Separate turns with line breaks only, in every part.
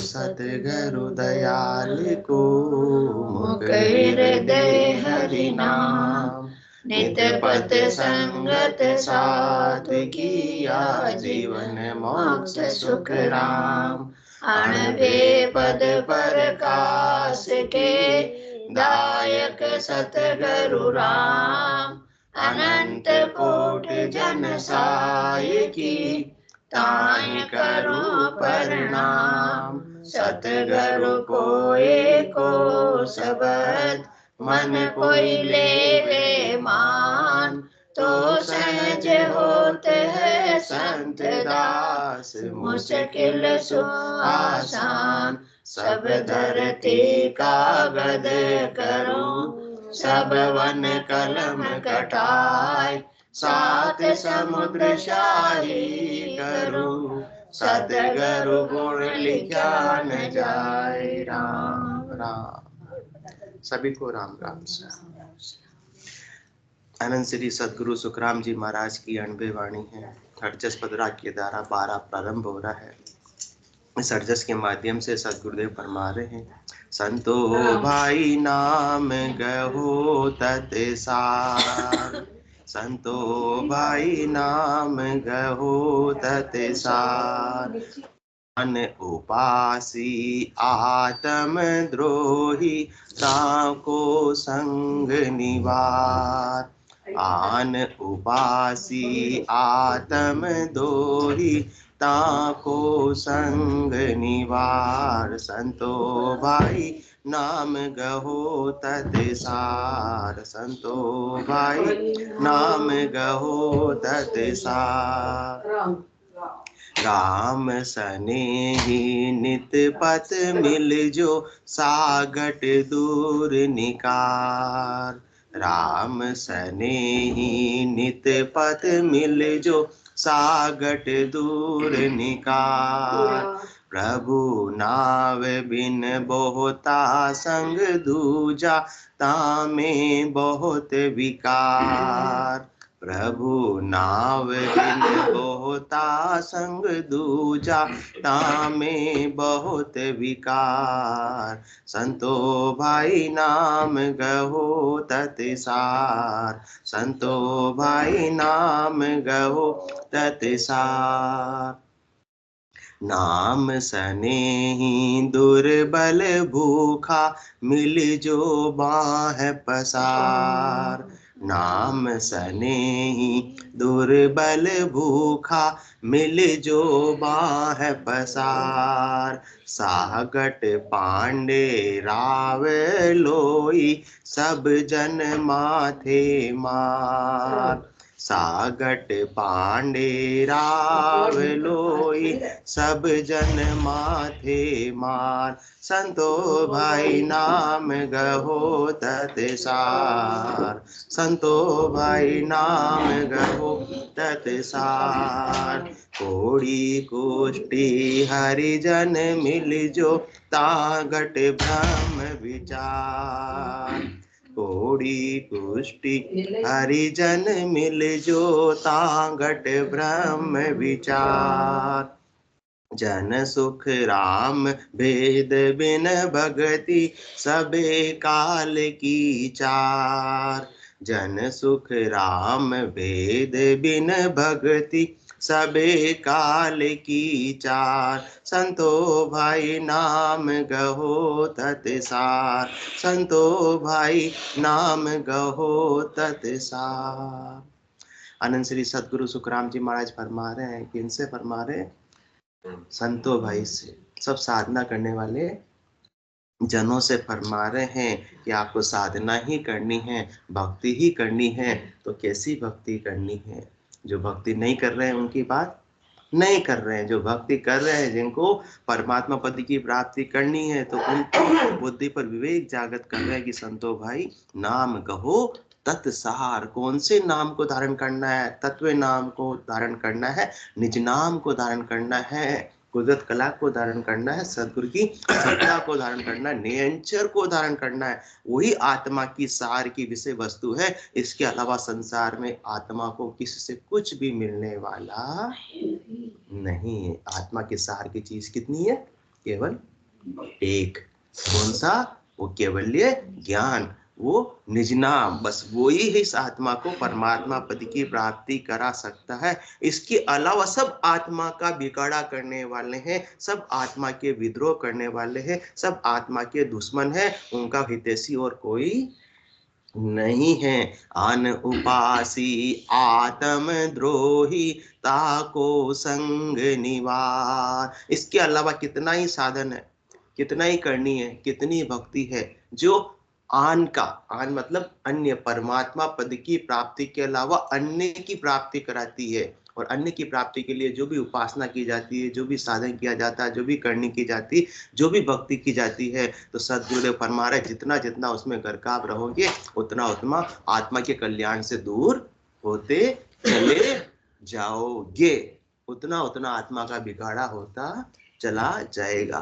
सतगुरु दयाल को, मुख हृदय हरि नाम। नित पथ संगत साधु किया, जीवन मोक्ष सुख राम। अणबे पद प्रकाश के, दायक सतगुरु राम। अनंत कोटि जन साय की, ताहि करो प्रणाम। सतगुरु को एको शब्द, मन कोई लेवे मान। तो सहज होते है संत दास, मुश्किल सो आसान। सब धरती कागज करो, सब वन कलम कटाए। सात समुद्र शाही करूं, सतगुरु गुण लिखा न जाए। राम राम। सभी को राम राम से। अनंत श्री सदगुरु सुखराम जी महाराज की 90 वाणी है। अड़जस पदरा के द्वारा 12 प्रारंभ हो रहा है। इस अड़जस के माध्यम से सदगुरुदेव फरमा रहे हैं, संतो भाई नाम गहो तत्सार। संतो भाई नाम गहो तत्सार। अन उपासी आत्म द्रोही, ताको संग निवार। आन उपासी आत्म द्रोही, ताको संग निवार। संतो भाई नाम गहो तत्सार। संतो भाई नाम गहो तत्सार। राम सनेही नित पथ मिल जो, सागट दूर निकार। राम सनेही नित पथ मिल जो, सागट दूर निकार। प्रभु नाव बिन बहुता संग दूजा, तामे बहुत विकार। प्रभु नाव बिन बहुता संग दूजा, तामे बहुत विकार। संतो भाई नाम गहो तत्सार। संतो भाई नाम गहो तत्सार। नाम सनेही दुर्बल भूखा, मिल जो बाह पसार। नाम सनेही दुर्बल भूखा, मिल जो बाह पसार। सागट पांडे राव लोई, सब जन माथे मार। सागट पांडे राव लोई, सब जन माथे मार। संतो भाई नाम गहो तत्सार। संतो भाई नाम गहो तत्सार। कोड़ी कुष्टि हरिजन मिल जो, तागट ब्रह्म विचार। कोड़ी कुष्टि हरिजन मिल जो, तागट ब्रह्म विचार। जन सुख राम भेद बिन भगति, सबे काल की चार। जन सुख राम भेद बिन भगति, सबे काल की चार। संतो भाई नाम गहो तत्सार। संतो भाई नाम गहो तत्सार। आनंद श्री सदगुरु सुखराम जी महाराज फरमा रहे हैं कि इनसे फरमा रहे हैं, संतो भाई से, सब साधना करने वाले जनों से फरमा रहे हैं कि आपको साधना ही करनी है, भक्ति ही करनी है। तो कैसी भक्ति करनी है? जो भक्ति नहीं कर रहे हैं उनकी बात नहीं कर रहे हैं। जो भक्ति कर रहे हैं, जिनको परमात्मा पद की प्राप्ति करनी है, तो उनको बुद्धि पर विवेक जागृत कर रहे हैं कि संतो भाई नाम कहो तत्सार। कौन से नाम को धारण करना है? तत्व नाम को धारण करना है, निज नाम को धारण करना है, कुदरत कला को धारण करना है, सदगुरु की सत्ता को धारण करना है, निरंतर को धारण करना है। वही आत्मा की सार की विषय वस्तु है। इसके अलावा संसार में आत्मा को किसी से कुछ भी मिलने वाला नहीं है। आत्मा के सार की चीज कितनी है? केवल एक। कौन सा? वो केवल्य ज्ञान, वो निज नाम, बस वो ही इस आत्मा को परमात्मा पद की प्राप्ति करा सकता है। इसके अलावा सब आत्मा का बिगाड़ा करने वाले हैं, सब आत्मा के विद्रोह करने वाले हैं, सब आत्मा के दुश्मन हैं, उनका हितैषी और कोई नहीं है। अन उपासी आत्म द्रोही ताको संग निवार। इसके अलावा कितना ही साधन है, कितना ही करनी है, कितनी भक्ति है जो आन का, आन मतलब अन्य, परमात्मा पद की प्राप्ति के अलावा अन्य की प्राप्ति कराती है। और अन्य की प्राप्ति के लिए जो भी उपासना की जाती है, जो भी साधन किया जाता है, जो भी करनी की जाती, जो भी भक्ति की जाती है, तो सदगुरुदेव फरमा रहे जितना जितना उसमें गरकाव रहोगे उतना उतना आत्मा के कल्याण से दूर होते चले जाओगे, उतना उतना आत्मा का बिगाड़ा होता चला जाएगा।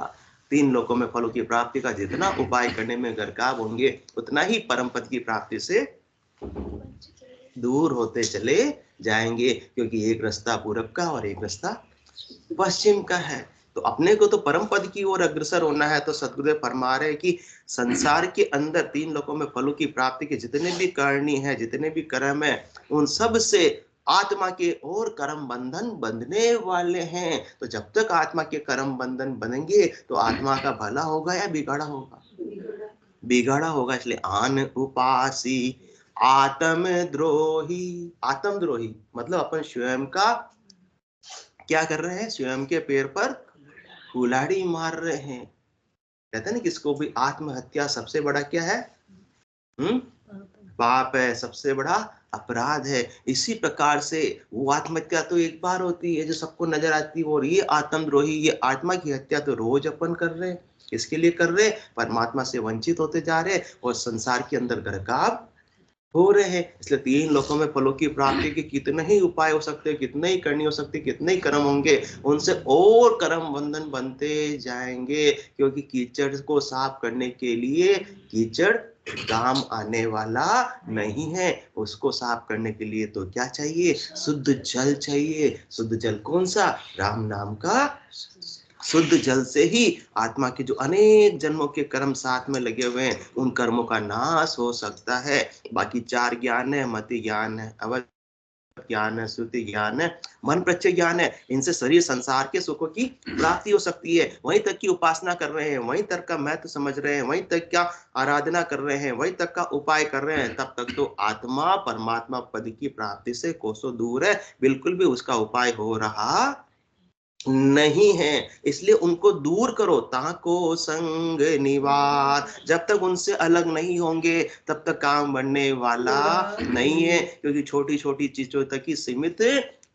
तीन लोकों में फलों की प्राप्ति का जितना उपाय करने में गरकाव होंगे उतना ही परम पद की प्राप्ति से दूर होते चले जाएंगे, क्योंकि एक रास्ता पूरब का और एक रास्ता पश्चिम का है। तो अपने को तो परम पद की ओर अग्रसर होना है। तो सदगुरुदेव फरमा रहे कि संसार के अंदर तीन लोकों में फलों की प्राप्ति के जितने भी करनी है, जितने भी कर्म है, उन सब से आत्मा के और कर्म बंधन बंधने वाले हैं। तो जब तक आत्मा के कर्म बंधन बनेंगे तो आत्मा का भला होगा या बिगाड़ा होगा? बिगाड़ा होगा। इसलिए आन उपासी आत्म द्रोही, आत्म द्रोही मतलब अपन स्वयं का क्या कर रहे हैं? स्वयं के पैर पर कुल्हाड़ी मार रहे हैं। कहते हैं ना किसको भी आत्महत्या सबसे बड़ा क्या है? पाप है, सबसे बड़ा अपराध है। इसी प्रकार से वो आत्महत्या तो एक बार होती है जो सबको नजर आती है, और ये आत्मद्रोही, ये आत्मा की हत्या तो रोज अपन कर रहे हैं। इसके लिए कर रहे, परमात्मा से वंचित होते जा रहे और संसार के अंदर गरकाव हो रहे हैं। इसलिए तीन लोकों में फलों की प्राप्ति के कितने ही उपाय हो सकते हैं, कितने ही करनी हो सकती, कितने ही कर्म होंगे, उनसे और कर्म बंधन बनते जाएंगे। क्योंकि कीचड़ को साफ करने के लिए कीचड़ काम आने वाला नहीं है। उसको साफ करने के लिए तो क्या चाहिए? शुद्ध जल चाहिए। शुद्ध जल कौन सा? राम नाम का शुद्ध जल से ही आत्मा के जो अनेक जन्मों के कर्म साथ में लगे हुए हैं उन कर्मों का नाश हो सकता है। बाकी चार ज्ञान है, मति ज्ञान है, अवध ज्ञान है, श्रुति ज्ञान है, मन प्रत्यय ज्ञान है। इनसे शरीर संसार के सुखों की प्राप्ति हो सकती है। वहीं तक की उपासना कर रहे हैं, वहीं तक का महत्व समझ रहे हैं, वहीं तक क्या आराधना कर रहे हैं, वहीं तक का उपाय कर रहे हैं, तब तक तो आत्मा परमात्मा पद की प्राप्ति से कोसों दूर है। बिल्कुल भी उसका उपाय हो रहा नहीं है। इसलिए उनको दूर करो। ताको संग निवार, जब तक उनसे अलग नहीं होंगे तब तक काम बनने वाला नहीं है। क्योंकि छोटी छोटी चीजों तक ही सीमित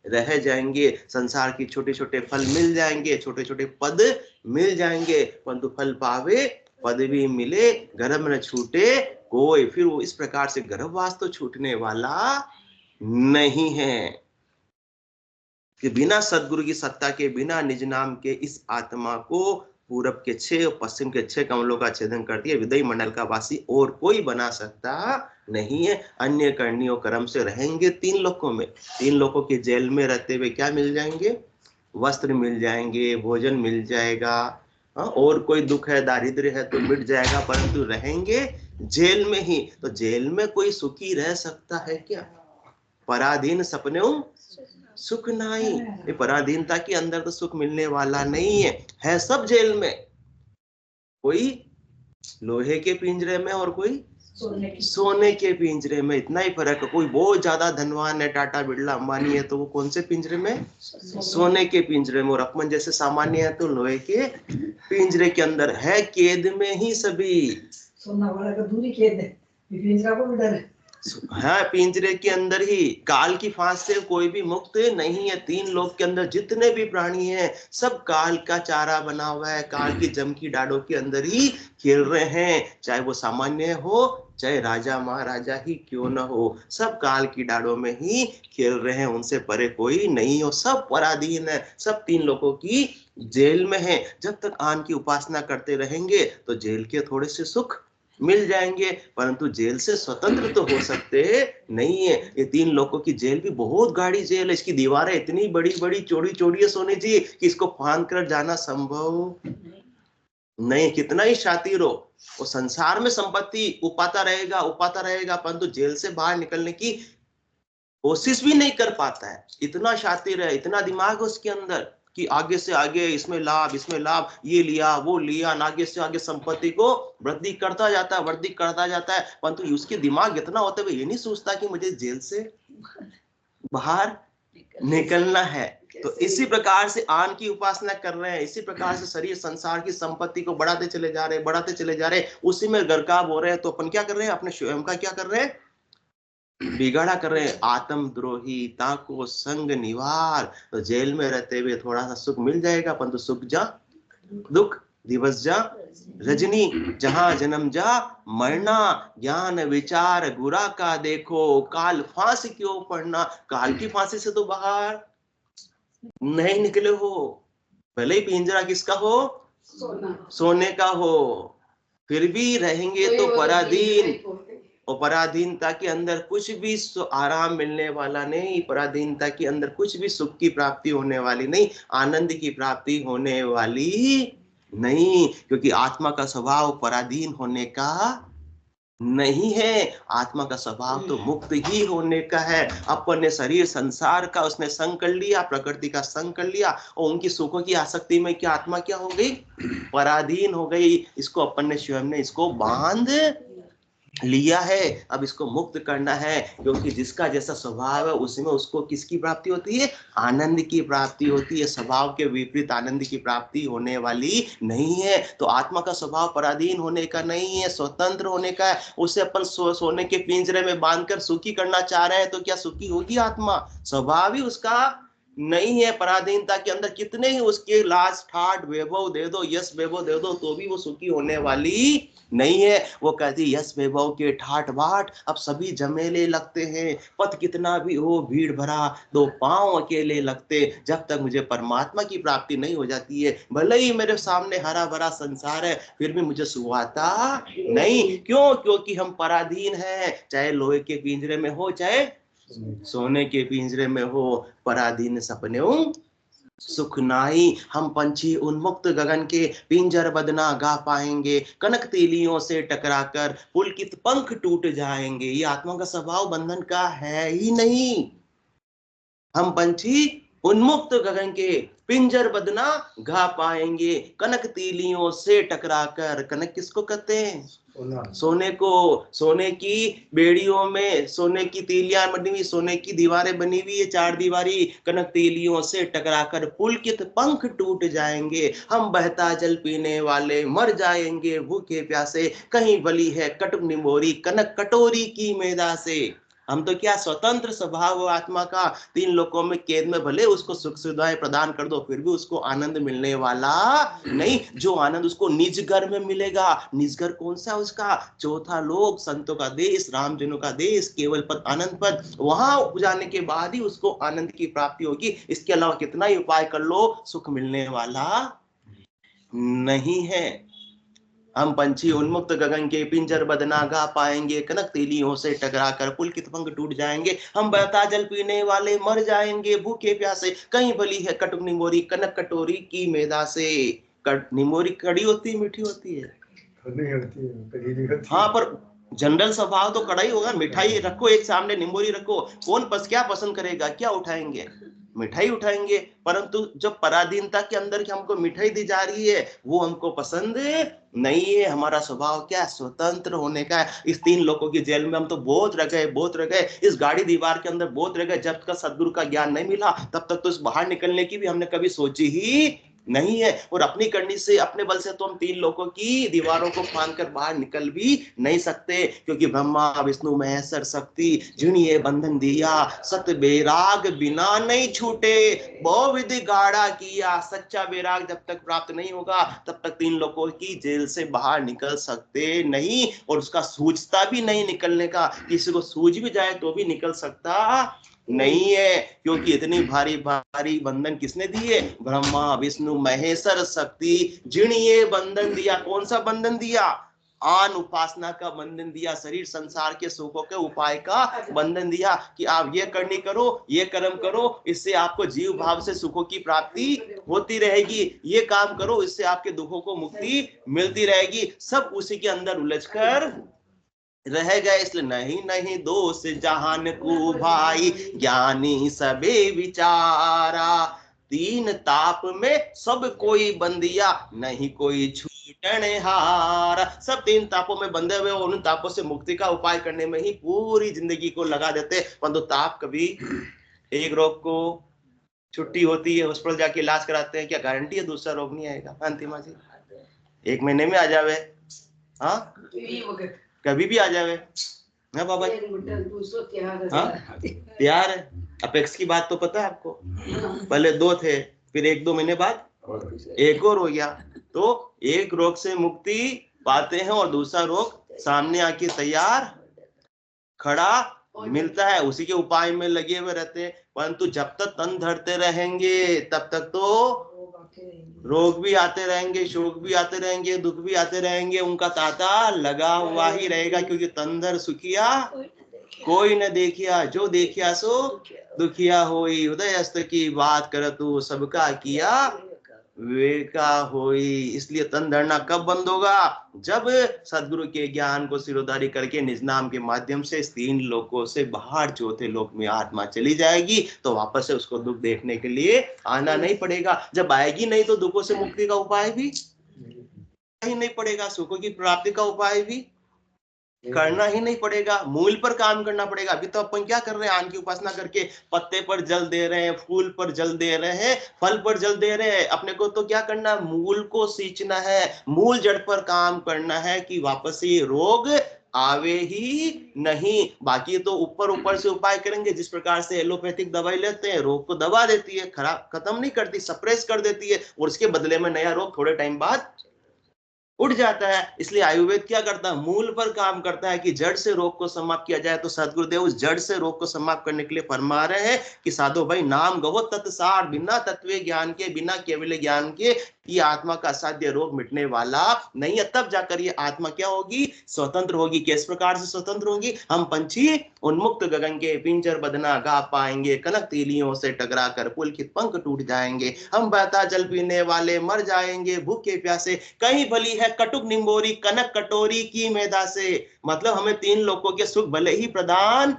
रह जाएंगे। संसार की छोटे छोटे फल मिल जाएंगे, छोटे छोटे पद मिल जाएंगे, परंतु फल पावे पद भी मिले, गर्भ न छूटे कोई। फिर वो इस प्रकार से गर्भवास तो छूटने वाला नहीं है कि बिना सदगुरु की सत्ता के, बिना निज नाम के इस आत्मा को पूरब के 6 और पश्चिम के 6 कमलों का छेदन कर दिया विदयी मंडल का वासी और कोई बना सकता नहीं है। अन्य करनियों कर्म से रहेंगे तीन लोकों में। तीन लोकों के जेल में रहते हुए क्या मिल जाएंगे? वस्त्र मिल जाएंगे, भोजन मिल जाएगा, और कोई दुख है, दारिद्र्य है तो मिट जाएगा, परंतु रहेंगे जेल में ही। तो जेल में कोई सुखी रह सकता है क्या? पराधीन सपने सुख नहीं। ये पराधीनता के अंदर तो सुख मिलने वाला नहीं है सब जेल में। कोई लोहे के पिंजरे में और कोई सोने के पिंजरे में। इतना ही फर्क है। कोई बहुत ज्यादा धनवान है, टाटा बिरला अंबानी है, तो वो कौन से पिंजरे में? सोने के पिंजरे में। और अपन जैसे सामान्य है तो लोहे के पिंजरे के अंदर है, कैद में ही सभी। सोना वाला का दूरी कैद है, पिंजरा को भी डर है। हाँ, पिंजरे के अंदर ही। काल की फांस से कोई भी मुक्त नहीं है। तीन लोक के अंदर जितने भी प्राणी हैं सब काल का चारा बना हुआ है, काल की जम की डाड़ों के अंदर ही खेल रहे हैं। चाहे वो सामान्य हो, चाहे राजा महाराजा ही क्यों न हो, सब काल की डाड़ों में ही खेल रहे हैं। उनसे परे कोई नहीं हो, सब पराधीन है, सब तीन लोगों की जेल में है। जब तक आन की उपासना करते रहेंगे तो जेल के थोड़े से सुख मिल जाएंगे, परंतु जेल से स्वतंत्र तो हो सकते नहीं है। ये तीन लोगों की जेल भी बहुत गाढ़ी जेल है। इसकी दीवारें इतनी बड़ी बड़ी चौड़ी चौड़ी है सोने जी कि इसको फांद कर जाना संभव नहीं, कितना ही शातिर हो, वो संसार में संपत्ति उपाता रहेगा, परंतु जेल से बाहर निकलने की कोशिश भी नहीं कर पाता है। इतना शातिर है, इतना दिमाग है उसके अंदर कि आगे से आगे इसमें लाभ, ये लिया वो लिया, आगे से आगे संपत्ति को वृद्धि करता जाता है, परंतु उसके दिमाग इतना होता है, ये नहीं सोचता कि मुझे जेल से बाहर निकलना है। तो इसी प्रकार से आन की उपासना कर रहे हैं, इसी प्रकार से शरीर संसार की संपत्ति को बढ़ाते चले जा रहे, उसी में गरकाब हो रहे हैं। तो अपन क्या कर रहे हैं, अपने स्वयं का क्या कर रहे हैं, बिगाड़ा कर रहे हैं। आत्मद्रोही ताको संग निवार, तो जेल में रहते हुए थोड़ा सा सुख मिल जाएगा, परंतु सुख जा दुख दिवस जा रजनी, जहां जन्म जा मरना, ज्ञान विचार गुरा का देखो, काल फांसी क्यों पढ़ना। काल की फांसी से तो बाहर नहीं निकले हो, भले ही पिंजरा किसका हो, सोने का हो, फिर भी रहेंगे तो पराधीन। और पराधीनता के अंदर कुछ भी आराम मिलने वाला नहीं, पराधीनता के अंदर कुछ भी सुख की प्राप्ति होने वाली नहीं, आनंद की प्राप्ति होने वाली नहीं, क्योंकि आत्मा का स्वभाव पराधीन होने का नहीं है। आत्मा का स्वभाव तो मुक्त ही होने का है। अपन ने शरीर संसार का उसने संग कर लिया, प्रकृति का संग कर लिया, और उनकी सुखों की आसक्ति में क्या आत्मा क्या हो गई, पराधीन हो गई। इसको अपन ने स्वयं ने इसको बांध लिया है। अब इसको मुक्त करना है, क्योंकि जिसका जैसा स्वभाव है उसी में उसको किसकी प्राप्ति होती है, आनंद की प्राप्ति होती है। स्वभाव के विपरीत आनंद की प्राप्ति होने वाली नहीं है। तो आत्मा का स्वभाव पराधीन होने का नहीं है, स्वतंत्र होने का है। उसे अपन सोने के पिंजरे में बांधकर सुखी करना चाह रहे हैं, तो क्या सुखी होगी आत्मा? स्वभाव ही उसका नहीं है। पराधीनता के अंदर कितने ही उसके लाज ठाट वैभव दे दो, यश वैभव दे दो, तो भी वो सुखी होने वाली नहीं है। वो कहती यश वैभव के ठाट बाट अब सभी जमेले लगते हैं, पथ कितना भी हो भीड़ भरा, दो पांव अकेले लगते। जब तक मुझे परमात्मा की प्राप्ति नहीं हो जाती है, भले ही मेरे सामने हरा भरा संसार है, फिर भी मुझे सुहाता नहीं। क्यों? क्योंकि हम पराधीन हैं, चाहे लोहे के पिंजरे में हो, चाहे सोने के पिंजरे में हो। पराधीन सपने सुख नाई, हम पंछी उन्मुक्त गगन के पिंजर बदना गा पाएंगे, कनक तीलियों से टकराकर पुलकित पंख टूट जाएंगे। ये आत्मा का स्वभाव बंधन का है ही नहीं। हम पंछी उन्मुक्त गगन के पिंजर बदना गा पाएंगे, कनक तीलियों से टकराकर। कनक किसको कहते हैं? सोने को। सोने की बेड़ियों में सोने की तीलियां बनी हुई, सोने की दीवारें बनी हुई है, चार दीवारी, कनक तीलियों से टकराकर पुलकित पंख टूट जाएंगे। हम बहता जल पीने वाले मर जाएंगे भूखे प्यासे, कहीं बली है कटुक निमोरी कनक कटोरी की मेदा से। हम तो क्या स्वतंत्र स्वभाव हो आत्मा का। तीन लोकों में कैद में भले उसको सुख सुविधाएं प्रदान कर दो, फिर भी उसको आनंद मिलने वाला नहीं। जो आनंद उसको निज घर में मिलेगा। निज घर कौन सा? उसका चौथा लोक, संतों का देश, रामजनों का देश, केवल पद आनंद पद। वहां जाने के बाद ही उसको आनंद की प्राप्ति होगी। इसके अलावा कितना ही उपाय कर लो, सुख मिलने वाला नहीं है। हम पंछी उन्मुक्त गगन के पिंजर बदना गा पाएंगे, कनक तीलियों से टकराकर पुलकित पंख टूट जाएंगे। हम बहता जल पीने वाले मर जाएंगे भूखे प्यासे, कहीं बली है कटुक निमोरी कनक कटोरी की मेदा से। निमोरी कड़ी होती है, मीठी होती है? हाँ, पर जनरल स्वभाव तो कड़ा ही होगा। मिठाई रखो एक सामने, निमोरी रखो, कौन क्या पसंद करेगा, क्या उठाएंगे? मिठाई उठाएंगे। परंतु जब पराधीनता के अंदर हमको मिठाई दी जा रही है, वो हमको पसंद नहीं है। हमारा स्वभाव क्या? स्वतंत्र होने का है। इस तीन लोगों की जेल में हम तो बहुत रह गए, इस गाड़ी दीवार के अंदर बहुत रह गए। जब तक सदगुरु का ज्ञान नहीं मिला, तब तक तो इस बाहर निकलने की भी हमने कभी सोची ही नहीं है। और अपनी करनी से, अपने बल से तो हम तीन लोगों की दीवारों को फांद कर बाहर निकल भी नहीं सकते, क्योंकि ब्रह्मा विष्णु महेश्वर शक्ति जिन्हें बंधन दिया, सत बेराग बिना नहीं छूटे, बहुविधि गाढ़ा किया। सच्चा बेराग जब तक प्राप्त नहीं होगा, तब तक तीन लोगों की जेल से बाहर निकल सकते नहीं। और उसका सूझता भी नहीं निकलने का। किसी को सूझ भी जाए तो भी निकल सकता नहीं है, क्योंकि इतनी भारी भारी बंधन किसने दिए? ब्रह्मा विष्णु महेश्वर शक्ति जिन्हें बंधन दिया। कौन सा बंधन दिया? आन उपासना का बंधन दिया, शरीर संसार के सुखों के उपाय का बंधन दिया कि आप ये करनी करो, ये कर्म करो, इससे आपको जीव भाव से सुखों की प्राप्ति होती रहेगी, ये काम करो, इससे आपके दुखों को मुक्ति मिलती रहेगी। सब उसी के अंदर उलझकर रह गए। इसलिए नहीं नहीं दोष जहान को भाई, ज्ञानी सबे विचारा, तीन ताप में सब कोई बंदिया, नहीं कोई छूटन हार। सब तीन तापों में बंधे हुए, उन तापों से मुक्ति का उपाय करने में ही पूरी जिंदगी को लगा देते। परंतु ताप कभी, एक रोग को छुट्टी होती है, हॉस्पिटल जाके इलाज कराते हैं, क्या गारंटी है दूसरा रोग नहीं आएगा? अंतिमा जी 1 महीने में आ जावे, हाँ कभी भी आ जावे, हाँ बाबा हाँ तैयार है। अपेक्स की बात तो पता है आपको, पहले 2 थे, फिर 1-2 महीने बाद एक और हो गया। तो एक रोग से मुक्ति पाते हैं और दूसरा रोग सामने आके तैयार खड़ा मिलता है, उसी के उपाय में लगे हुए रहते हैं। परंतु जब तक तन धरते रहेंगे तब तक तो रोग भी आते रहेंगे, शोक भी आते रहेंगे, दुख भी आते रहेंगे, उनका तांता लगा हुआ ही रहेगा। क्योंकि तंदर सुखिया कोई न देखिया, जो देखिया सो दुखिया होई, उदयस्त की बात कर तू सबका किया विवेका होई। इसलिए तन धरना कब बंद होगा? जब सदगुरु के ज्ञान को सिरोधारी करके निज नाम के माध्यम से 3 लोकों से बाहर चौथे लोक में आत्मा चली जाएगी, तो वापस से उसको दुख देखने के लिए आना नहीं पड़ेगा। जब आएगी नहीं तो दुखों से मुक्ति का उपाय भी ही नहीं पड़ेगा, सुखों की प्राप्ति का उपाय भी करना ही नहीं पड़ेगा, मूल पर काम करना पड़ेगा। अभी तो अपन क्या कर रहे हैं? आन की उपासना करके पत्ते पर जल दे रहे हैं, फूल पर जल दे रहे हैं, फल पर जल दे रहे हैं। अपने को तो क्या करना? मूल को सींचना है, मूल जड़ पर काम करना है कि वापस से रोग आवे ही नहीं। बाकी तो ऊपर ऊपर से उपाय करेंगे। जिस प्रकार से एलोपैथिक दवाई लेते हैं, रोग को दबा देती है, खराब खत्म नहीं करती, सप्रेस कर देती है, और उसके बदले में नया रोग थोड़े टाइम बाद उठ जाता है। इसलिए आयुर्वेद क्या करता है? मूल पर काम करता है कि जड़ से रोग को समाप्त किया जाए। तो सदगुरुदेव उस जड़ से रोग को समाप्त करने के लिए फरमा रहे हैं कि साधो भाई नाम गवो तत्सार, बिना तत्व ज्ञान के, बिना केवल ज्ञान के ये आत्मा का असाध्य रोग मिटने वाला नहीं है। तब जाकर ये आत्मा क्या होगी? स्वतंत्र होगी। किस प्रकार से स्वतंत्र होगी? हम पंछी उन्मुक्त गगन के पिंजर बदना गा पाएंगे, कनक तीलियों से टकरा कर पुलकित पंख टूट जाएंगे। हम बहता जल पीने वाले मर जाएंगे भूखे प्यासे, कहीं भली है कटुक निम्बोरी, कनक कटोरी की मैदा से। मतलब हमें 3 लोकों के सुख भले ही प्रदान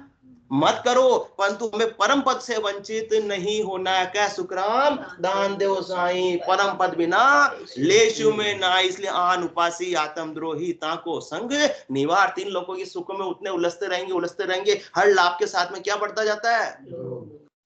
मत करो, परंतु हमें परम पद से वंचित नहीं होना है। क्या सुखराम दान देव साईं, परम पद बिना लेशु में ना। इसलिए आन उपासी आत्मद्रोही ताको संग निवार। 3 लोगों के सुख में उतने उलझते रहेंगे, हर लाभ के साथ में क्या बढ़ता जाता है?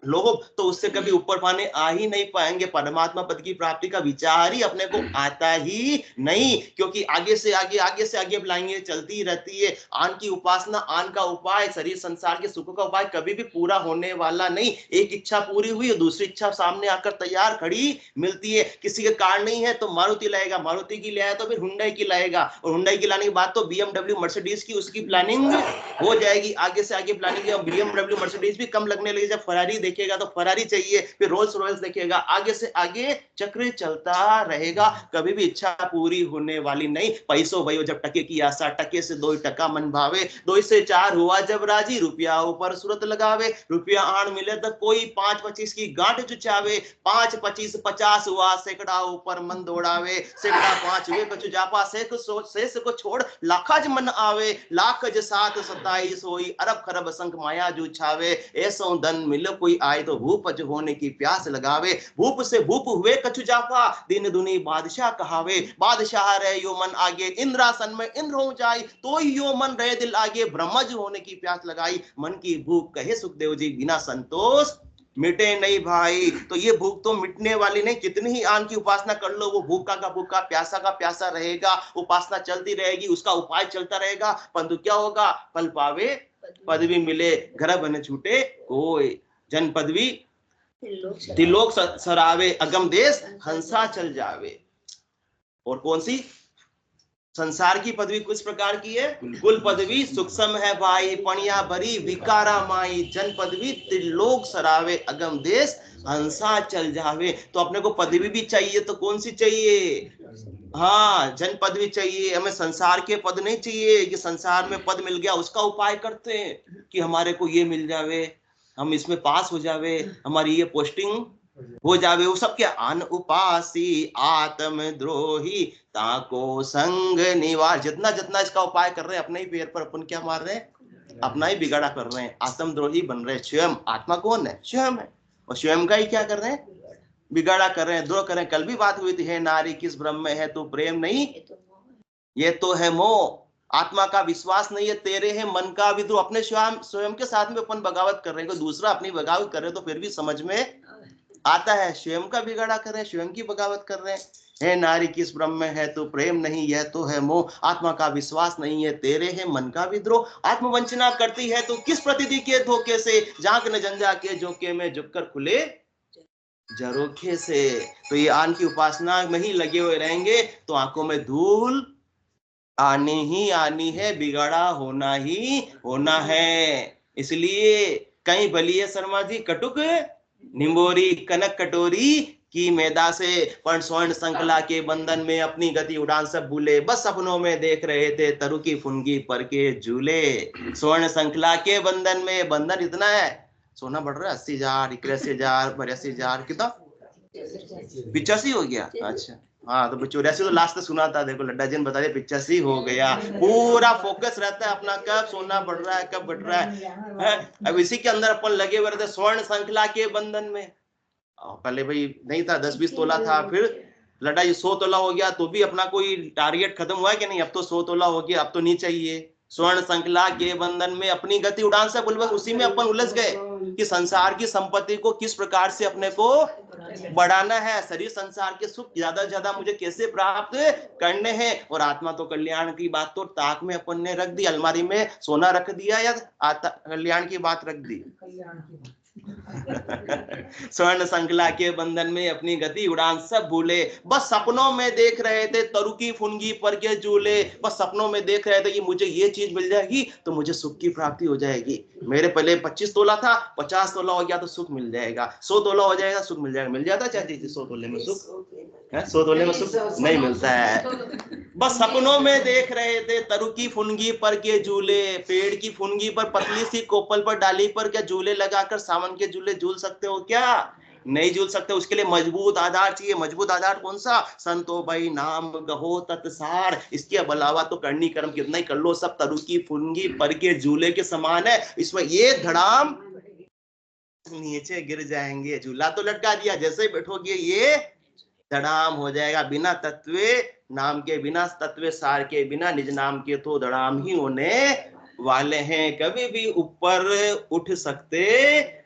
लोग। तो उससे कभी ऊपर पाने आ ही नहीं पाएंगे। परमात्मा पद की प्राप्ति का विचार ही अपने को आता ही नहीं, क्योंकि आगे से आगे बुलाएंगे चलती रहती है। आन की उपासना, आन का उपाय, शरीर संसार के सुखों का उपाय कभी भी पूरा होने वाला नहीं। एक इच्छा पूरी हुई और दूसरी इच्छा सामने आकर तैयार खड़ी मिलती है। किसी के कार नहीं है तो मारुति लाएगा, मारुति की लाया तो फिर हुंडई की लाएगा, और हुंडई की लाने के बाद तो BMW मर्सिडीज की उसकी प्लानिंग हो जाएगी। आगे से आगे प्लानिंग, BMW मर्सिडीज भी कम लगने लगी। जब फरारी देखेगा तो फरारी चाहिए, फिर रोल्स रॉयल्स देखेगा, आगे से आगे चक्र चलता रहेगा। कभी भी इच्छा पूरी होने वाली नहीं। पैसों भयो जब टके की आशा, टके से 2 टका मन भावे, 2 से 4 हुआ जब राजी, रुपया ऊपर सूरत लगावे। रुपया आण मिले तो कोई 5-25 की गांठ चुचावे, 5-25 50 हुआ सैकड़ा ऊपर मन दौड़ावे, सैकड़ा 5 हुए कछु जापा, शेष को छोड़ लाखज मन आवे, लाखज 7 27 होई, अरब खरब संख माया जू छावे। ऐसो धन मिलो कोई आए तो भूपज होने की प्यास लगावे, भूप से भूप हुए कछु जाफा, दिन दुनी बादशाह कहावे। बादशाह रहे यो मन आगे, इंद्रासन में इंद्र हो जाए, तो यो मन रहे दिल आगे, ब्रह्मज होने की प्यास लगाई। मन की भूख कहे सुखदेव जी, बिना संतोष मिटे नहीं भाई। तो ये भूख तो मिटने वाली नहीं। कितनी ही आन की उपासना कर लो, वो भूखा का भूखा, प्यासा का प्यासा रहेगा। उपासना चलती रहेगी, उसका उपाय चलता रहेगा, परंतु क्या होगा? फल पावे पदवी मिले, घर बने छूटे कोई, जन पदवी त्रिलोक सरावे, अगम देश हंसा चल जावे। और कौन सी? संसार की पदवी कुछ प्रकार की है। कुल पदवी सूक्ष्म है भाई, पणिया भरी विकारा माई, जन पदवी त्रिलोक सरावे, अगम देश हंसा चल जावे। तो अपने को पदवी भी चाहिए, तो कौन सी चाहिए? हाँ, जन पद भी चाहिए हमें, संसार के पद नहीं चाहिए कि संसार में पद मिल गया उसका उपाय करते हैं कि हमारे को ये मिल जावे, हम इसमें पास हो जावे, हमारी ये पोस्टिंग हो जावे। वो सब क्या, अन उपासी आत्म द्रोही ताको संग निवार। जितना जितना इसका उपाय कर रहे हैं अपने ही पैर पर अपन क्या मार रहे हैं, अपना ही बिगाड़ा कर रहे हैं, आत्मद्रोही बन रहे हैं। स्वयं आत्मा कौन है, स्वयं है, और स्वयं का ही क्या कर रहे हैं, बिगाड़ा कर रहे हैं, द्रोह कर रहे हैं। कल भी बात हुई थी, हे नारी किस ब्रह्म में है तू प्रेम नहीं, ये तो है मोह। आत्मा का विश्वास नहीं है, तेरे है मन का विद्रोह। अपने स्वयं स्वयं के साथ में अपन बगावत कर रहे हैं, कोई दूसरा अपनी बगावत कर रहे तो फिर भी समझ में आता है, स्वयं का बिगाड़ा कर रहे हैं, स्वयं की बगावत कर रहे हैं। हे नारी किस ब्रह्म में है तो प्रेम नहीं, यह तो है मोह। आत्मा का विश्वास नहीं है, तेरे है मन का विद्रोह। आत्मवंचना करती है तो किस प्रतिदि के धोखे से, जाग न जंजा के झोंके में झुककर खुले झरोखे से। तो ये आन की उपासना में ही लगे हुए रहेंगे तो आंखों में धूल आनी ही आनी है, बिगाड़ा होना ही होना है। इसलिए कहीं बलिए शर्मा जी कटुक निम्बोरी कनक कटोरी की मैदा से, पण स्वर्ण संकला के बंधन में अपनी गति उड़ान सब भूले, बस सपनों में देख रहे थे तरु की फुनगी पर के झूले। स्वर्ण संकला के बंधन में, बंधन इतना है, सोना बढ़ रहा है 80,000, 81,000, 82,000, कितना 85 हो गया। अच्छा हाँ, तो 84 तो लास्ट सुना था, देखो लड्डा जी ने बता दिया 85 हो गया। पूरा फोकस रहता है अपना, कब सोना बढ़ रहा है, कब बढ़ रहा है। अब इसी के अंदर अपन लगे हुए रहते स्वर्ण श्रृंखला के बंधन में। पहले भाई नहीं था, 10-20 तोला था, फिर लड्डा जी 100 तोला हो गया, तो भी अपना कोई टारगेट खत्म हुआ है कि नहीं, अब तो 100 तोला हो गया, अब तो नहीं चाहिए। स्वर्ण श्रृंखला के बंधन में अपनी गति उड़ान से बुलबुल, उसी में अपन उलझ गए कि संसार की संपत्ति को किस प्रकार से अपने को बढ़ाना है, शरीर संसार के सुख ज्यादा से ज्यादा मुझे कैसे प्राप्त करने हैं। और आत्मा तो कल्याण की बात तो ताक में अपन ने रख दी, अलमारी में सोना रख दिया या कल्याण की बात रख दी। स्वर्ण श्रृंखला के बंधन में अपनी गति उड़ान सब भूले, बस सपनों में देख रहे थे तरु की फुनगी पर के झूले। बस सपनों में देख रहे थे कि मुझे ये चीज मिल जाएगी तो मुझे सुख की प्राप्ति हो जाएगी। मेरे पहले 25 तोला था, 50 तोला हो गया तो सुख मिल जाएगा, 100 तोला हो जाएगा सुख मिल जाएगा। मिल जाता चाची 100 तोले में सुख, 100 तोले में सुख नहीं मिलता है। बस सपनों में देख रहे थे तरु की फुनगी पर के झूले। पेड़ की फुनगी पर, पतली सी कोपल पर, डाली पर क्या झूले लगाकर सावन के झूले झूल सकते हो क्या, नहीं झूल सकते। उसके लिए मजबूत आधार चाहिए। मजबूत आधार कौन सा, संतो भाई नाम गहो तत्सार। इसके अलावा तो करनी कर्म कितना ही कर लो, सब तरु की फुनगी पर के झूले के समान है। इसमें ये धड़ाम नीचे गिर जाएंगे, झूला तो लटका दिया, जैसे ही बैठोगे ये धड़ाम हो जाएगा। बिना तत्वे नाम के, बिना तत्वे सार के, बिना निज नाम के तो धड़ाम ही होने वाले हैं, कभी भी ऊपर उठ सकते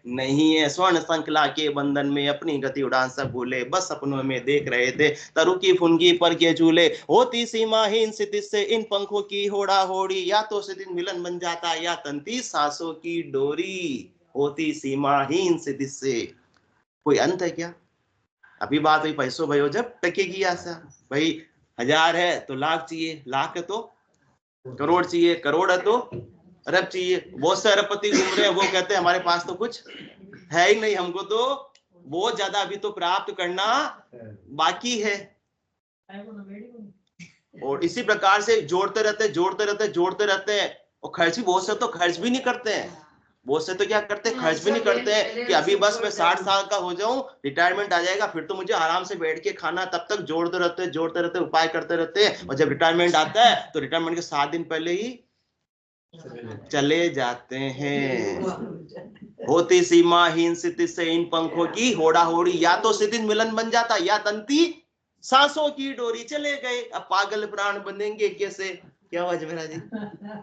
नहीं है। स्वर्ण श्रृंखला के बंधन में अपनी गति उड़ान सब भूले, बस सपनों में देख रहे थे तरु की फुनगी पर के झूले। होती सीमाहीन स्थिति से इन पंखों की होड़ा होड़ी, या तो स्थिति मिलन बन जाता या तंती सांसों की डोरी। होती सीमाहीन स्थिति से, कोई अंत है क्या। अभी बात हुई पैसों भयो जब टकेगी आशा, भाई 1000 है तो लाख चाहिए, लाख है तो करोड़ चाहिए, करोड़ है तो अरब चाहिए। बहुत से अरबपति घूम रहे हैं, वो कहते हैं हमारे पास तो कुछ है ही नहीं, हमको तो बहुत ज्यादा अभी तो प्राप्त करना बाकी है। और इसी प्रकार से जोड़ते रहते हैं और खर्च भी बहुत से तो खर्च भी नहीं करते हैं। बहुत से तो क्या करते हैं, खर्च भी नहीं करते हैं कि अभी बस मैं 60 साल का हो जाऊं, रिटायरमेंट आ जाएगा, फिर तो मुझे आराम से बैठ के खाना। तब तक जोड़ते रहते उपाय करते रहते हैं, और जब रिटायरमेंट आता है तो रिटायरमेंट के 7 दिन पहले ही चले जाते हैं। होती सीमाहीन स्थिति से इन पंखों की होड़ा होड़ी, या तो स्थिति मिलन बन जाता या तंती सांसों की डोरी, चले गए। अब पागल प्राण बनेंगे कैसे, क्या हुआ जमेरा जी,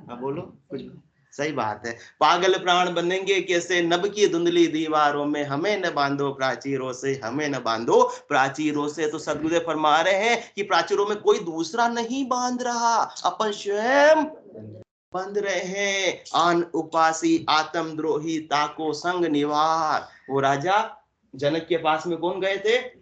हाँ बोलो कुछ। सही बात है, पागल प्राण बनेंगे कैसे, नभ की धुंधली दीवारों में हमें न बांधो प्राचीरों से, हमें न बांधो प्राचीरों से। तो सदगुरुदेव फरमा रहे हैं कि प्राचीरों में कोई दूसरा नहीं बांध रहा, अपन स्वयं बंध रहे हैं। आन उपासी आत्म द्रोही ताको संग निवार। वो राजा जनक के पास में कौन गए थे,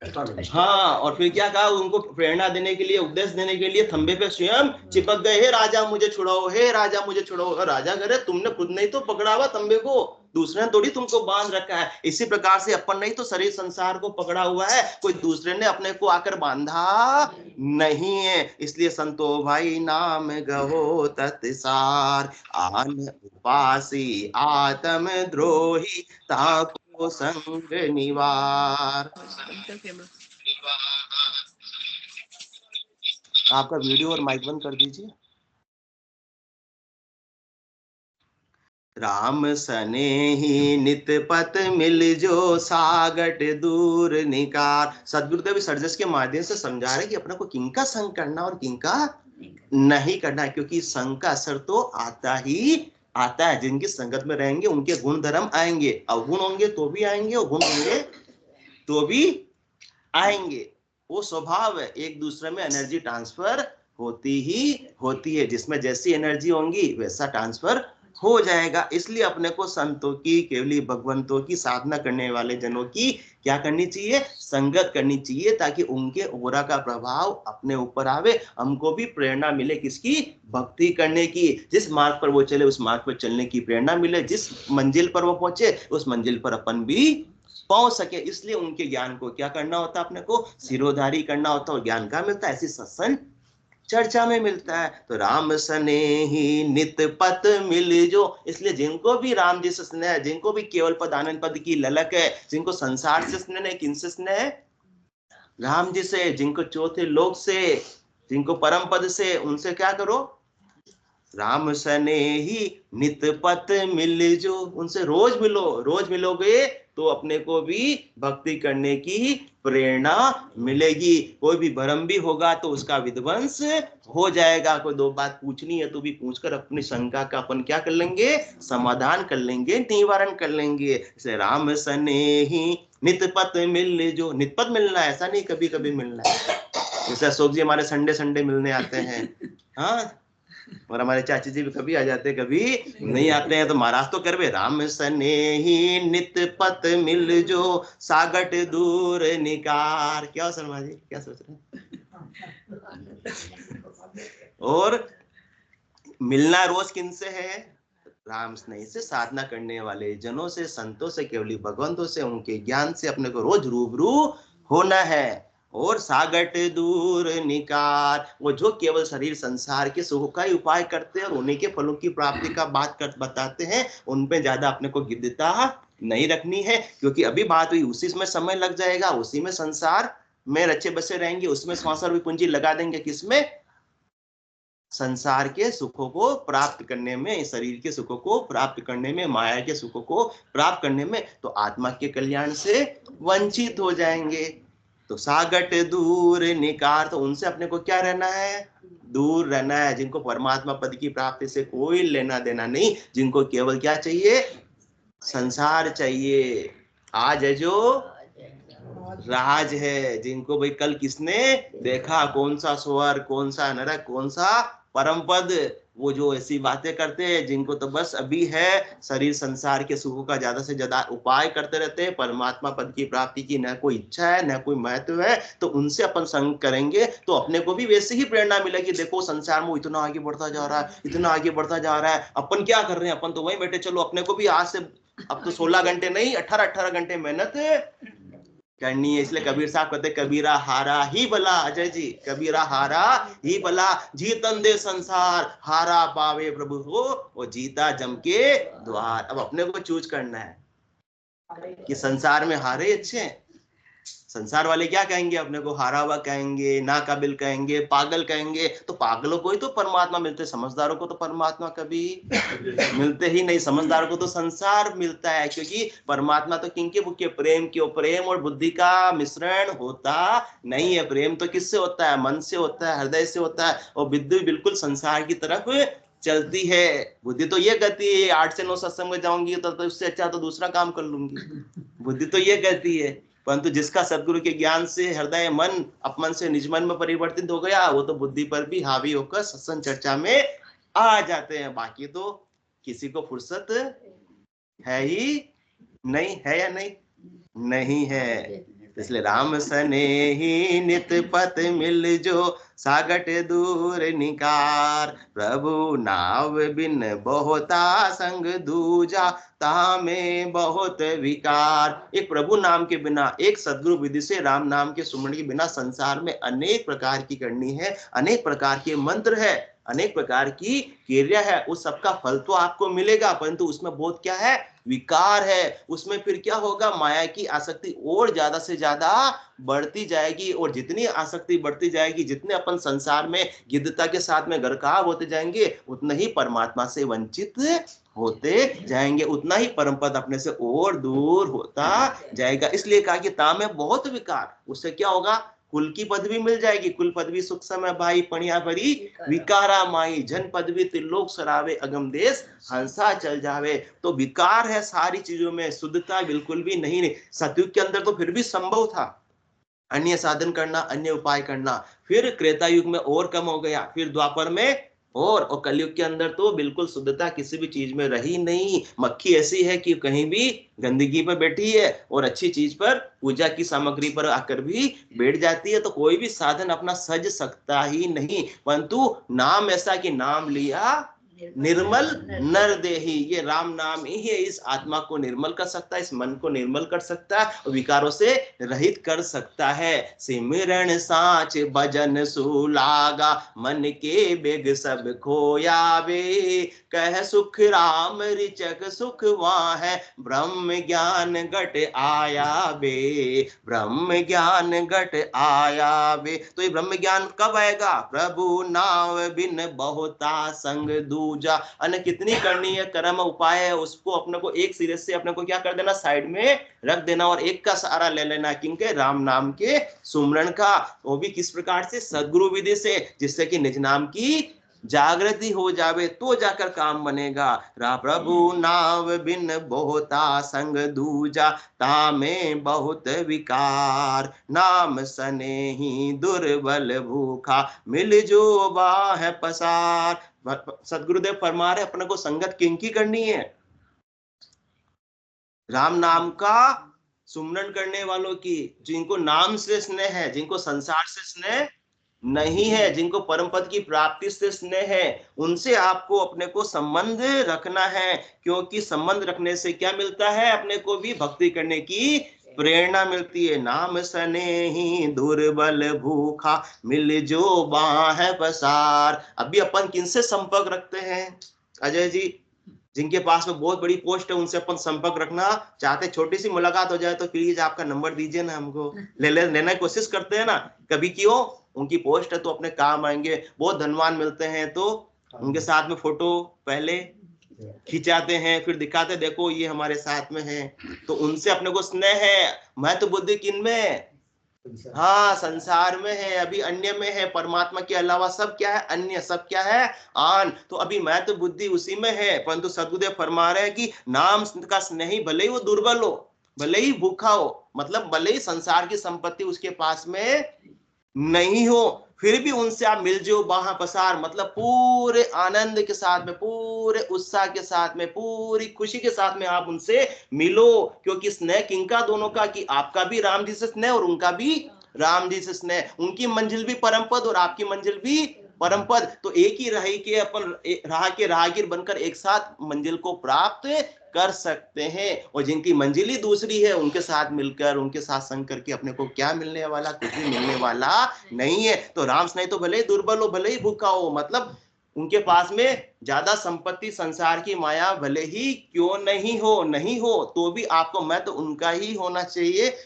हाँ, और फिर क्या कहा, उनको प्रेरणा देने के लिए, उपदेश देने के लिए खंबे पे स्वयं चिपक गए, हे राजा मुझे छुड़ाओ, हे राजा मुझे छुड़ाओ। राजा कह रहे तुमने खुद नहीं तो पकड़ा हुआ तंबे को, दूसरे ने थोड़ी तुमको बांध रखा है। इसी प्रकार से अपन नहीं तो शरीर संसार को पकड़ा हुआ है, कोई दूसरे ने अपने को आकर बांधा नहीं है। इसलिए संतो भाई नाम गहो तत्सार, आन उपासी आत्म द्रोही ताको संग निवार। आपका वीडियो और माइक बंद कर दीजिए। राम सने ही नित पत मिल जो सागट दूर निकार। सदगुरुदेव सर्जस के माध्यम से समझा रहे कि अपने को किनका संग करना और किनका नहीं करना, क्योंकि संग का असर तो आता ही आता है। जिनकी संगत में रहेंगे उनके गुण धर्म आएंगे, अवगुण होंगे तो भी आएंगे और गुण होंगे तो भी आएंगे। वो स्वभाव है, एक दूसरे में एनर्जी ट्रांसफर होती ही होती है। जिसमें जैसी एनर्जी होंगी वैसा ट्रांसफर हो जाएगा। इसलिए अपने को संतों की, केवली भगवंतों की साधना करने वाले जनों की क्या करनी चाहिए, संगत करनी चाहिए, ताकि उनके ओरा का प्रभाव अपने ऊपर आवे, हमको भी प्रेरणा मिले किसकी, भक्ति करने की। जिस मार्ग पर वो चले उस मार्ग पर चलने की प्रेरणा मिले, जिस मंजिल पर वो पहुंचे उस मंजिल पर अपन भी पहुंच सके। इसलिए उनके ज्ञान को क्या करना होता है, अपने को सिरोधारी करना होता है। और ज्ञान का मिलता है, ऐसी सत्संग चर्चा में मिलता है। तो राम सने ही नित पत मिल जो, इसलिए जिनको भी राम जी से स्नेह है, जिनको भी केवल पद आनंद पद की ललक है, जिनको संसार से स्नेह है, किनसे स्नेह है, राम जी से। जिनको चौथे लोक से, जिनको परम पद से, उनसे क्या करो, राम सने ही नित पत मिल जो, उनसे रोज मिलो। रोज मिलोगे तो अपने को भी भक्ति करने की प्रेरणा मिलेगी। कोई भी भ्रम भी होगा तो उसका विध्वंस हो जाएगा। कोई दो बात पूछनी है तो भी पूछकर अपनी शंका का अपन क्या कर लेंगे, समाधान कर लेंगे, निवारण कर लेंगे। जैसे राम सने ही नित पत मिल जो, नित पत मिलना है ऐसा नहीं, कभी कभी मिलना है। जैसे अशोक जी हमारे संडे संडे मिलने आते हैं, हाँ, और हमारे चाची जी भी कभी आ जाते कभी नहीं आते हैं। तो महाराज तो करवे, राम सने ही नित पत मिल जो सागट दूर निकार। क्या शर्मा जी, क्या सोच रहे हैं? और मिलना रोज किनसे है, राम स्नेह से, साधना करने वाले जनों से, संतों से, केवली भगवंतों से, उनके ज्ञान से अपने को रोज रूबरू होना है। और सागट दूर निकार, वो जो केवल शरीर संसार के सुख का ही उपाय करते हैं और उन्हीं के फलों की प्राप्ति का बात कर बताते हैं, उन पे ज्यादा अपने को गिद्धता नहीं रखनी है। क्योंकि अभी बात हुई, उसी में समय लग जाएगा, उसी में संसार में रचे बसे रहेंगे, उसमें श्वास भी पूंजी लगा देंगे, किसमें, संसार के सुखों को प्राप्त करने में, शरीर के सुखों को प्राप्त करने में, माया के सुखों को प्राप्त करने में, तो आत्मा के कल्याण से वंचित हो जाएंगे। तो सागट दूर निकार, तो उनसे अपने को क्या रहना है, दूर रहना है। जिनको परमात्मा पद की प्राप्ति से कोई लेना देना नहीं, जिनको केवल क्या चाहिए, संसार चाहिए। आज है जो राज है, जिनको भाई कल किसने देखा, कौन सा स्वर्ग, कौन सा नरक, कौन सा परम पद, वो जो ऐसी बातें करते हैं, जिनको तो बस अभी है शरीर संसार के सुखों का ज्यादा से ज्यादा उपाय करते रहते हैं, परमात्मा पद की प्राप्ति की न कोई इच्छा है न कोई महत्व है। तो उनसे अपन संग करेंगे तो अपने को भी वैसे ही प्रेरणा मिलेगी। देखो संसार में इतना आगे बढ़ता जा रहा है, इतना आगे बढ़ता जा रहा है, अपन क्या कर रहे हैं, अपन तो वहीं बैठे। चलो अपने को भी आज से, अब तो 16 घंटे नहीं 18 घंटे मेहनत करनी है। इसलिए कबीर साहब कहते, कबीरा हारा ही भला, अजय जी, कबीरा हारा ही भला, जीतन दे संसार हारा पावे प्रभु हो, वो जीता जम के द्वार। अब अपने को चूज करना है कि संसार में हारे अच्छे हैं। संसार वाले क्या कहेंगे, अपने को हारा हुआ कहेंगे, नाकाबिल कहेंगे, पागल कहेंगे। तो पागलों को ही तो परमात्मा मिलते, समझदारों को तो परमात्मा कभी मिलते ही नहीं। समझदारों को तो संसार मिलता है, क्योंकि परमात्मा तो किनके भूखे, प्रेम के। प्रेम और बुद्धि का मिश्रण होता नहीं है। प्रेम तो किससे होता है, मन से होता है, हृदय से होता है। और बुद्धि बिल्कुल संसार की तरफ चलती है। बुद्धि तो ये कहती है 8 से 9 सत्संग में जाऊंगी तो उससे अच्छा तो दूसरा काम कर लूंगी, बुद्धि तो ये कहती है। परंतु जिसका सदगुरु के ज्ञान से हृदय मन अपमन से निजमन में परिवर्तित हो गया, वो तो बुद्धि पर भी हावी होकर सत्संग चर्चा में आ जाते हैं। बाकी तो किसी को फुर्सत है ही नहीं, है या नहीं, नहीं है। इसलिए राम सने ही नित पत मिल जो सागट दूर निकार। प्रभु नाव बिन बहुता संग दूजा, तामे बहुत विकार। एक प्रभु नाम के बिना, एक सदगुरु विधि से राम नाम के सुमरण के बिना संसार में अनेक प्रकार की करनी है, अनेक प्रकार के मंत्र है, अनेक प्रकार की क्रिया है। उस सबका फल तो आपको मिलेगा, परंतु उसमें बहुत क्या है, विकार है। उसमें फिर क्या होगा, माया की आसक्ति और ज्यादा से ज्यादा बढ़ती जाएगी, और जितनी आसक्ति बढ़ती जाएगी, जितने अपन संसार में गिद्धता के साथ में गरकाव होते जाएंगे, उतना ही परमात्मा से वंचित होते जाएंगे, उतना ही परम पद अपने से और दूर होता जाएगा। इसलिए कहा कि तामे बहुत विकार। उससे क्या होगा, कुल की पदवी मिल जाएगी, कुल पदवी सुख समय भाई, पणिया भरी विकारा माई, जन पदवी त्रिलोक सरावे, अगम देश हंसा चल जावे। तो विकार है सारी चीजों में, शुद्धता बिल्कुल भी नहीं। सतयुग के अंदर तो फिर भी संभव था अन्य साधन करना, अन्य उपाय करना, फिर त्रेता युग में और कम हो गया, फिर द्वापर में और कलयुग के अंदर तो बिल्कुल शुद्धता किसी भी चीज में रही नहीं। मक्खी ऐसी है कि कहीं भी गंदगी पर बैठी है और अच्छी चीज पर, पूजा की सामग्री पर आकर भी बैठ जाती है। तो कोई भी साधन अपना सज सकता ही नहीं, परंतु नाम ऐसा कि नाम लिया निर्मल नर देही, ये राम नाम ही है, इस आत्मा को निर्मल कर सकता है, इस मन को निर्मल कर सकता है और विकारों से रहित कर सकता है। सिमरन साच भजन सुलागा, मन के बेग सब खोयावे, कह सुख राम रिचक सुख वहाँ है, ब्रह्म ज्ञान घट आया बे, ब्रह्म ज्ञान घट आया बे। तो ये ब्रह्म ज्ञान कब आएगा, प्रभु नाम बिन बहुता संग दूजा। अन्य कितनी करनी है कर्म उपाय है, उसको अपने को एक सिरे से अपने को क्या कर देना, साइड में रख देना, और एक का सहारा ले लेना, किनके, राम नाम के सुमरण का। वो भी किस प्रकार से, सदगुरु विधि से, जिससे कि निज नाम की जागृति हो जावे, तो जाकर काम बनेगा। रा प्रभु नाम बिन बहुता संग दूजा, तामे बहुत विकार, नाम सने ही दुर्बल भूखा, मिल जो बाह पसार। सदगुरुदेव फरमा रहे अपने को संगत किनकी करनी है, राम नाम का सुमरण करने वालों की, जिनको नाम से स्नेह है, जिनको संसार से स्नेह नहीं है, जिनको परम पद की प्राप्ति से स्नेह है, उनसे आपको अपने को संबंध रखना है। क्योंकि संबंध रखने से क्या मिलता है, अपने को भी भक्ति करने की प्रेरणा मिलती है। नाम सने ही दुर्बल भूखा, मिल जो बाह पसार। अभी अपन किनसे संपर्क रखते हैं अजय जी, जिनके पास में बहुत बड़ी पोस्ट है, उनसे अपन संपर्क रखना चाहते, छोटी सी मुलाकात हो जाए तो प्लीज आपका नंबर दीजिए ना, हमको लेने की कोशिश करते हैं ना कभी, क्यों, उनकी पोस्ट है तो अपने काम आएंगे। बहुत धनवान मिलते हैं तो उनके साथ में फोटो पहले खिंचाते हैं, फिर दिखाते देखो ये हमारे साथ में है, तो उनसे अपने को स्नेह है। मैं तो बुद्धि किन में, हाँ संसार में है, अभी अन्य में है, परमात्मा के अलावा सब क्या है, अन्य, सब क्या है, आन। तो अभी मैं तो बुद्धि उसी में है, परंतु सदगुरुदेव फरमा रहे हैं कि नाम का स्नेही भले ही वो दुर्बल हो, भले ही भूखा हो, मतलब भले ही संसार की संपत्ति उसके पास में नहीं हो, फिर भी उनसे आप मिल जाओ बाह पसार, मतलब पूरे आनंद के साथ में, पूरे उत्साह के साथ में, पूरी खुशी के साथ में आप उनसे मिलो। क्योंकि स्नेह किनका, दोनों का, कि आपका भी राम जी से स्नेह और उनका भी राम जी से स्नेह, उनकी मंजिल भी परम पद और आपकी मंजिल भी परम पद। तो एक ही राह के अपन राह के राहगीर बनकर एक साथ मंजिल को प्राप्त कर सकते हैं। और जिनकी मंजिल ही दूसरी है, उनके साथ मिलकर, उनके साथ संग करके अपने को क्या मिलने वाला, कुछ भी मिलने वाला नहीं है। तो राम स्नेह तो भले ही दुर्बल हो, भले ही भूखा हो, मतलब उनके पास में ज्यादा संपत्ति, संसार की माया भले ही क्यों नहीं हो तो भी आपको मैं तो उनका ही होना चाहिए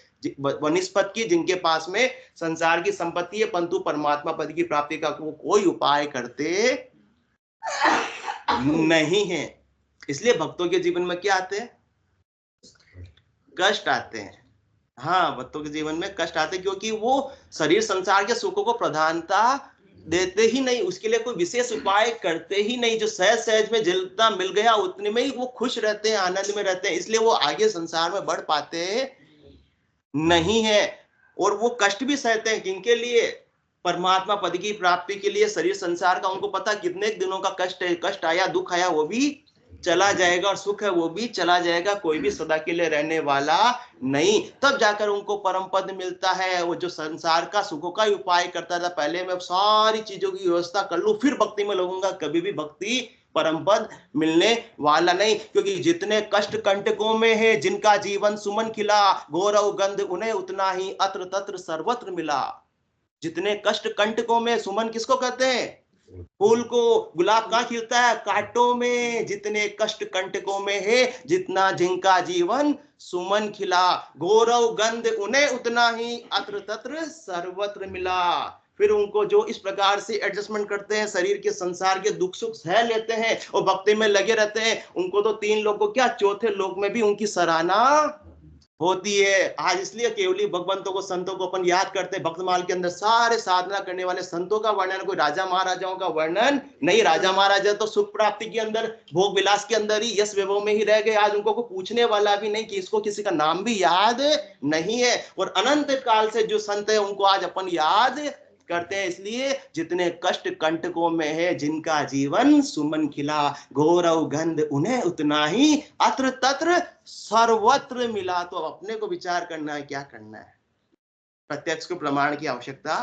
वनिस्पत की, जिनके पास में संसार की संपत्ति है, परंतु परमात्मा पद की प्राप्ति का वो कोई उपाय करते नहीं है। इसलिए भक्तों के जीवन में क्या आते हैं, कष्ट आते हैं। हाँ, भक्तों के जीवन में कष्ट आते हैं, क्योंकि वो शरीर संसार के सुखों को प्रधानता देते ही नहीं, उसके लिए कोई विशेष उपाय करते ही नहीं। जो सहज सहज में जितना मिल गया उतने में ही वो खुश रहते हैं, आनंद में रहते हैं, इसलिए वो आगे संसार में बढ़ पाते नहीं है। और वो कष्ट भी सहते हैं, किनके लिए, परमात्मा पद की प्राप्ति के लिए। शरीर संसार का उनको पता कितने दिनों का कष्ट है, कष्ट आया, दुख आया, वो भी चला जाएगा और सुख है वो भी चला जाएगा, कोई भी सदा के लिए रहने वाला नहीं। तब जाकर उनको परम पद मिलता है। वो जो संसार का सुखों का उपाय करता था, पहले मैं सारी चीजों की व्यवस्था कर लूं फिर भक्ति में लगूंगा, कभी भी भक्ति परम पद मिलने वाला नहीं। क्योंकि जितने कष्ट कंटकों में है, जिनका जीवन सुमन खिला, गौरव गंध उन्हें उतना ही अत्र तत्र सर्वत्र मिला। जितने कष्ट कंटकों में, सुमन किसको कहते हैं? फूल को। गुलाब कहाँ खिलता है? कांटों में। जितने कष्ट कंटकों में है, जितना जिनका जीवन सुमन खिला, गौरव गंध उन्हें उतना ही अत्र तत्र सर्वत्र मिला। फिर उनको जो इस प्रकार से एडजस्टमेंट करते हैं, शरीर के संसार के दुख सुख सह लेते हैं और भक्ति में लगे रहते हैं, उनको तो 3 लोग को क्या, चौथे लोक में भी उनकी सराहना होती है। आज इसलिए केवली भगवंतों को, संतों को अपन याद करते हैं। भक्तमाल के अंदर सारे साधना करने वाले संतों का वर्णन, कोई राजा महाराजाओं का वर्णन नहीं। राजा महाराजा तो सुख प्राप्ति के अंदर, भोग विलास के अंदर ही, यश वैभव में ही रह गए। आज उनको को पूछने वाला भी नहीं कि इसको किसी का नाम भी याद नहीं है। और अनंत काल से जो संत है उनको आज अपन याद करते हैं। इसलिए जितने कष्ट कंटकों में है, जिनका जीवन सुमन खिला, गौरव गंध उन्हें उतना ही अत्र तत्र सर्वत्र मिला। तो अपने को विचार करना है, क्या करना है। प्रत्यक्ष को प्रमाण की आवश्यकता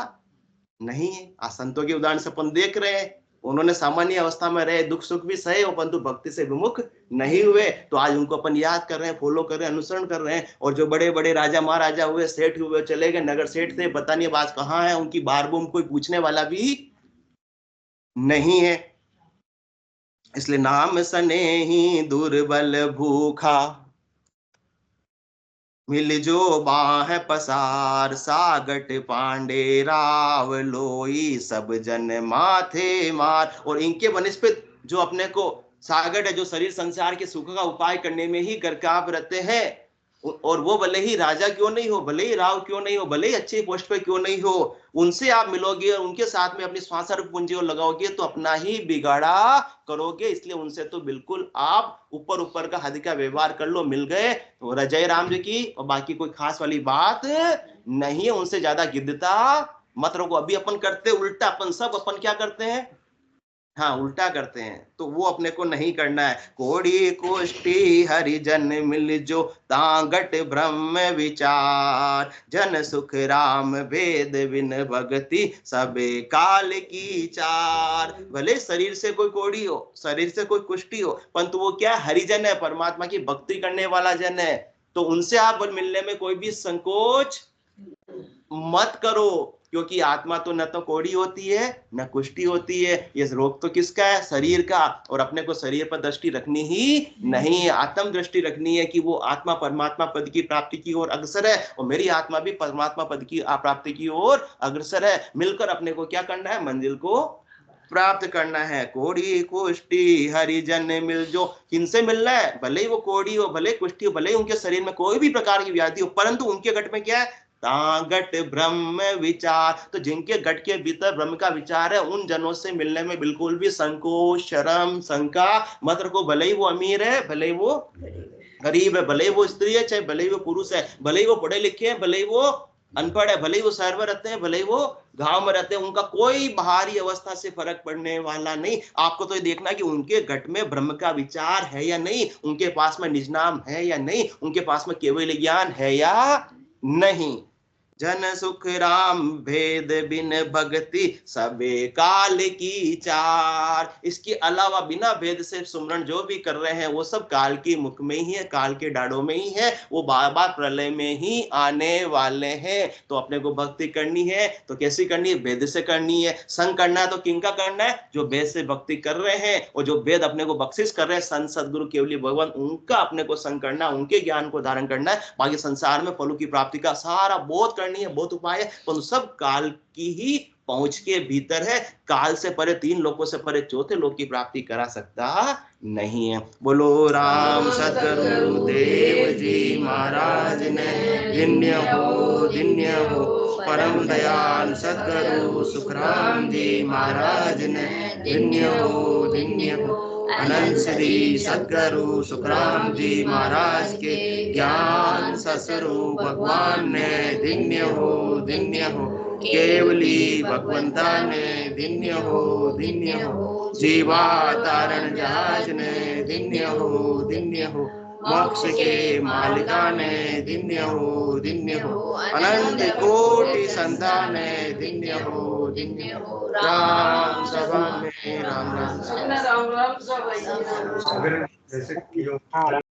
नहीं है। आज संतों के उदाहरण से अपन देख रहे हैं, उन्होंने सामान्य अवस्था में रहे, दुख सुख भी सहे, परंतु भक्ति से विमुख नहीं हुए। तो आज उनको अपन याद कर रहे हैं, फॉलो कर रहे हैं, अनुसरण कर रहे हैं। और जो बड़े बड़े राजा महाराजा हुए, सेठ हुए, चले गए, नगर सेठ थे, पता नहीं बात कहाँ है, उनकी बार बूम कोई पूछने वाला भी नहीं है। इसलिए नाम सने ही दुर्बल भूखा, मिल जो बाह पसार, सागट पांडे राव लोई, सब जन माथे मार। और इनके बनिस्पत जो अपने को सागट है, जो शरीर संसार के सुख का उपाय करने में ही गरकाव रहते हैं, और वो भले ही राजा क्यों नहीं हो, भले ही राव क्यों नहीं हो, भले ही अच्छे पोस्ट पे क्यों नहीं हो, उनसे आप मिलोगे और उनके साथ में अपनी स्वासर पूंजी लगाओगे तो अपना ही बिगाड़ा करोगे। इसलिए उनसे तो बिल्कुल आप ऊपर ऊपर का हद का व्यवहार कर लो, मिल गए तो रजय राम जी की, और बाकी कोई खास वाली बात नहीं है। उनसे ज्यादा गिद्धता मत रखो। अभी अपन करते उल्टा, अपन सब अपन क्या करते हैं, हाँ उल्टा करते हैं। तो वो अपने को नहीं करना है। कोड़ी कोष्टी हरिजन मिल जो, तांगट ब्रह्म विचार, जन सुख राम वेद बिन भगति, सबे काल की चार। भले शरीर से कोई कोड़ी हो, शरीर से कोई कुष्टी हो, परंतु वो क्या, हरिजन है, परमात्मा की भक्ति करने वाला जन है। तो उनसे आप मिलने में कोई भी संकोच मत करो, क्योंकि आत्मा तो न तो कोड़ी होती है न कुष्टी होती है। ये रोग तो किसका है, शरीर का। और अपने को शरीर पर दृष्टि रखनी ही नहीं है, आत्म दृष्टि रखनी है कि वो आत्मा परमात्मा पद की प्राप्ति की ओर अग्रसर है और मेरी आत्मा भी परमात्मा पद की प्राप्ति की ओर अग्रसर है। मिलकर अपने को क्या करना है, मंजिल को प्राप्त करना है। कोड़ी कुष्टी हरिजन मिल जो, किनसे मिलना है, भले ही वो कोड़ी हो, भले कुष्टी हो, भले ही उनके शरीर में कोई भी प्रकार की व्याधि हो, परंतु उनके गट में क्या है, तागट ब्रह्म विचार। तो जिनके गट के भीतर ब्रह्म का विचार है, उन जनों से मिलने में बिल्कुल भी संकोच, शर्म, शंका मत रखो। भले ही वो अमीर है, भले ही वो गरीब है, भले ही वो स्त्री है, चाहे भले ही वो पुरुष है, भले ही वो पढ़े लिखे हैं, भले ही वो अनपढ़ है, भले ही वो शहर में रहते हैं, भले ही वो गांव में रहते हैं, उनका कोई बाहरी अवस्था से फर्क पड़ने वाला नहीं। आपको तो ये देखना कि उनके घट में ब्रह्म का विचार है या नहीं, उनके पास में निज नाम है या नहीं, उनके पास में केवल ज्ञान है या नहीं। जन सुख राम भेद बिन भक्ति, सबे काल की चार। इसके अलावा बिना भेद से सुमरण जो भी कर रहे हैं वो सब काल की मुख में ही है, काल के डाड़ों में ही है, वो बार बार प्रलय में ही आने वाले हैं। तो अपने को भक्ति करनी है तो कैसी करनी है, भेद से करनी है। संग करना है तो किनका करना है, जो भेद से भक्ति कर रहे हैं और जो भेद अपने को बख्शिश कर रहे हैं, संत सदगुरु केवली भगवान, उनका अपने को संग करना, उनके ज्ञान को धारण करना है। बाकी संसार में फलों की प्राप्ति का सारा बहुत करनी है, बहुत उपाय है, पर सब काल की ही पहुंच के भीतर है। काल से परे, 3 लोकों से परे चौथे लोक की प्राप्ति करा सकता नहीं है। बोलो राम सतगुरु देव जी महाराज ने, धन्य हो परम दयाल सतगुरु सुखराम जी महाराज ने, धन्य हो अनंत श्री सतगुरु सुखराम जी महाराज के ज्ञान ससुरु भगवान ने, धन्य हो केवली भगवंता ने दिन्य हो जीवा तारण जहाज ने दिन्य हो मोक्ष के मालिका ने दिन्य हो अनंत कोटि संतान ने दिन्य हो राम सभा में राम राम
राम राम सब